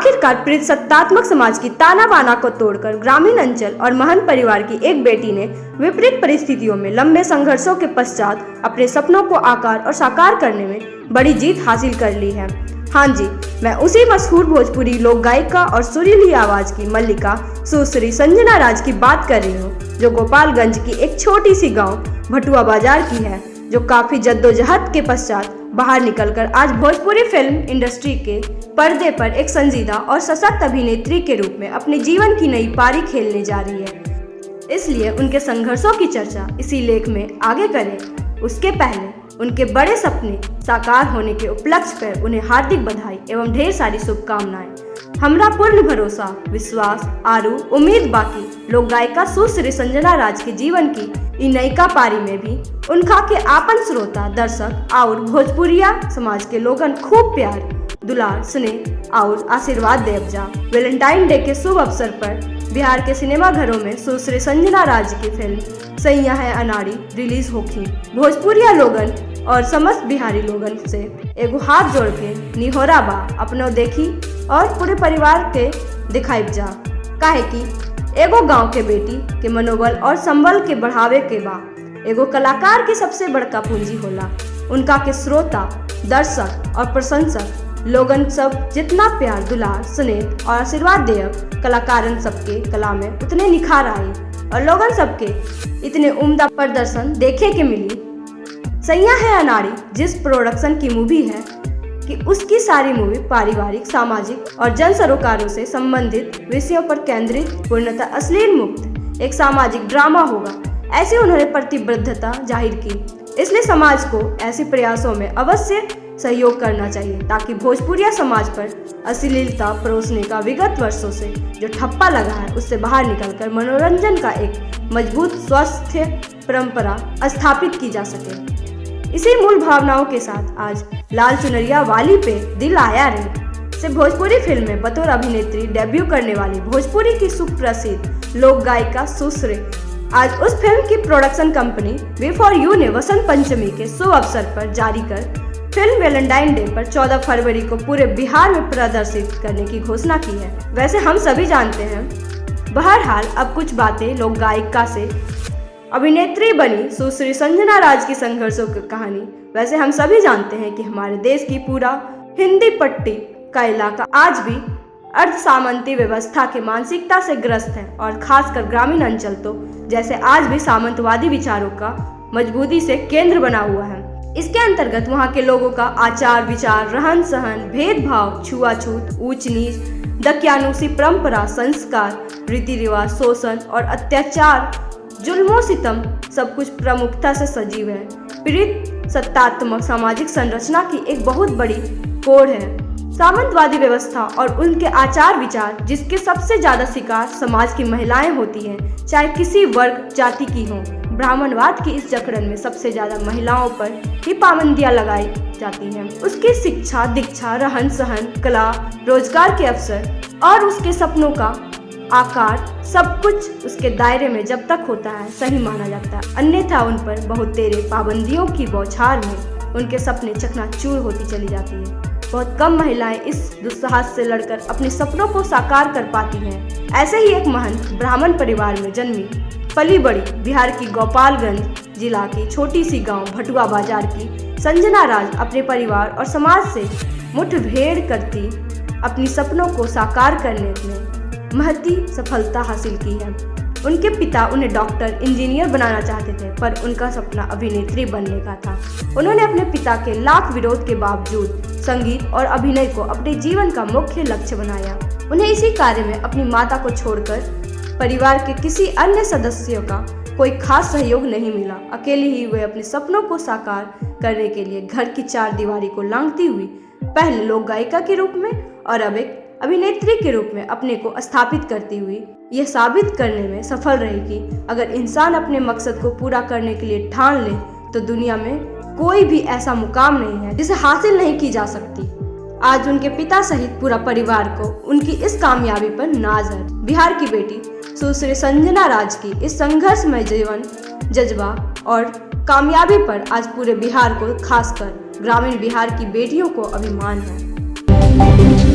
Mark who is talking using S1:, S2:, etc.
S1: आखिरकार प्रतिसत्तात्मक समाज की ताना बाना को तोड़कर ग्रामीण अंचल और महंत परिवार की एक बेटी ने विपरीत परिस्थितियों में लंबे संघर्षों के पश्चात अपने सपनों को आकार और साकार करने में बड़ी जीत हासिल कर ली है। हाँ जी, मैं उसी मशहूर भोजपुरी लोक गायिका और सुरीली आवाज की मल्लिका सुश्री संजना राज की बात कर रही हूँ, जो गोपालगंज की एक छोटी सी गांव भटुआ बाजार की है, जो काफी जद्दोजहद के पश्चात बाहर निकलकर आज भोजपुरी फिल्म इंडस्ट्री के पर्दे पर एक संजीदा और सशक्त अभिनेत्री के रूप में अपने जीवन की नई पारी खेलने जा रही है। इसलिए उनके संघर्षों की चर्चा इसी लेख में आगे करें। उसके पहले उनके बड़े सपने साकार होने के उपलक्ष्य पर उन्हें हार्दिक बधाई एवं ढेर सारी शुभकामनाएं। हमरा पूर्ण भरोसा, विश्वास, आरू उम्मीद बाकी लोक गायिका सुश्री संजना राज के जीवन की इ नयिका पारी में भी उनका के आपन श्रोता, दर्शक और भोजपुरिया समाज के लोगन खूब प्यार, दुलार, स्नेह और आशीर्वाद देव जा। वैलेंटाइन डे के शुभ अवसर पर बिहार के सिनेमा घरों में सुश्री संजना राज की फिल्म सैया है अनाड़ी रिलीज होगी। भोजपुरिया लोगन और समस्त बिहारी लोगन से एगो हाथ जोड़ के निहोरा बा अपनो देखी और पूरे परिवार के दिखाई जा, काहे कि एगो गांव के बेटी के मनोबल और संबल के बढ़ावे के बा एगो कलाकार की सबसे बड़का पूंजी होला उनका के श्रोता, दर्शक और प्रशंसक लोगन सब जितना प्यार, दुलार, स्नेह और आशीर्वाद देव कलाकारन सबके कला में उतने निखार आई और लोगन सबके इतने उम्दा प्रदर्शन देखे के मिली। सैया है अनाड़ी जिस प्रोडक्शन की मूवी है कि उसकी सारी मूवी पारिवारिक, सामाजिक और जन सरोकारों से संबंधित विषयों पर केंद्रित, पूर्णतः अश्लील मुक्त एक सामाजिक ड्रामा होगा, ऐसी उन्होंने प्रतिबद्धता जाहिर की। इसलिए समाज को ऐसे प्रयासों में अवश्य सहयोग करना चाहिए ताकि भोजपुरिया समाज पर अश्लीलता परोसने का विगत वर्षों से जो ठप्पा लगा है उससे बाहर निकलकर मनोरंजन का एक मजबूत स्वस्थ परंपरा स्थापित की जा सके। इसी मूल भावनाओं के साथ आज लाल चुनरिया वाली पे दिल आया रे से भोजपुरी फिल्म में बतौर अभिनेत्री डेब्यू करने वाली भोजपुरी की सुप्रसिद्ध लोक गायिका सुश्री आज उस फिल्म की production company V for you ने वसंत पंचमी के शुभ अवसर पर जारी कर फिल्म वैलेंटाइन डे पर 14 फरवरी को पूरे बिहार में प्रदर्शित करने की घोषणा की है। वैसे हम सभी जानते हैं, बहरहाल अब कुछ बातें लोक गायिका से अभिनेत्री बनी सुश्री संजना राज की संघर्षों की कहानी। वैसे हम सभी जानते हैं कि हमारे देश की पूरा हिंदी पट्टी का इलाका आज भी अर्ध सामंती व्यवस्था के मानसिकता से ग्रस्त है और खासकर ग्रामीण अंचल तो जैसे आज भी सामंतवादी विचारों का मजबूती से केंद्र बना हुआ है। इसके अंतर्गत वहाँ के लोगों का आचार विचार, रहन सहन, भेदभाव, छुआछूत, ऊंच नीच, दकियानुसी परंपरा, संस्कार, रीति रिवाज, शोषण और अत्याचार, जुल्मों सितम सब कुछ प्रमुखता से सजीव है। पीड़ित सत्तात्मक सामाजिक संरचना की एक बहुत बड़ी कोड है सामंतवादी व्यवस्था और उनके आचार विचार, जिसके सबसे ज्यादा शिकार समाज की महिलाएं होती हैं, चाहे किसी वर्ग जाति की हों। ब्राह्मणवाद की इस जकड़न में सबसे ज्यादा महिलाओं पर ही पाबंदियां लगाई जाती हैं। उसकी शिक्षा, दीक्षा, रहन सहन, कला, रोजगार के अवसर और उसके सपनों का आकार सब कुछ उसके दायरे में जब तक होता है सही माना जाता है, अन्यथा उन पर बहुत तेरे पाबंदियों की बौछार में उनके सपने चकनाचूर होती चली जाती है। बहुत कम महिलाएं इस दुस्साहस से लड़कर अपने सपनों को साकार कर पाती हैं। ऐसे ही एक महंत ब्राह्मण परिवार में जन्मी पली बड़ी बिहार की गोपालगंज जिला की छोटी सी गांव भटुआ बाजार की संजना राज अपने परिवार और समाज से मुठभेड़ करती अपनी सपनों को साकार करने में महती सफलता हासिल की है। उनके पिता उन्हें डॉक्टर, इंजीनियर बनाना चाहते थे, पर उनका सपना अभिनेत्री बनने का था। उन्होंने अपने पिता के लाख विरोध के बावजूद संगीत और अभिनय को अपने जीवन का मुख्य लक्ष्य बनाया। उन्हें इसी कार्य में अपनी माता को छोड़कर परिवार के किसी अन्य सदस्यों का कोई खास सहयोग नहीं मिला। अकेले ही वे अपने सपनों को साकार करने के लिए घर की चार दीवारी को लांघती हुई पहले लोक गायिका के रूप में और अब एक अभिनेत्री के रूप में अपने को स्थापित करती हुई यह साबित करने में सफल रही कि अगर इंसान अपने मकसद को पूरा करने के लिए ठान ले तो दुनिया में कोई भी ऐसा मुकाम नहीं है जिसे हासिल नहीं की जा सकती। आज उनके पिता सहित पूरा परिवार को उनकी इस कामयाबी पर नाज है। बिहार की बेटी सुश्री संजना राज की इस संघर्षमय जीवन, जज्बा और कामयाबी पर आज पूरे बिहार को, खासकर ग्रामीण बिहार की बेटियों को अभिमान है।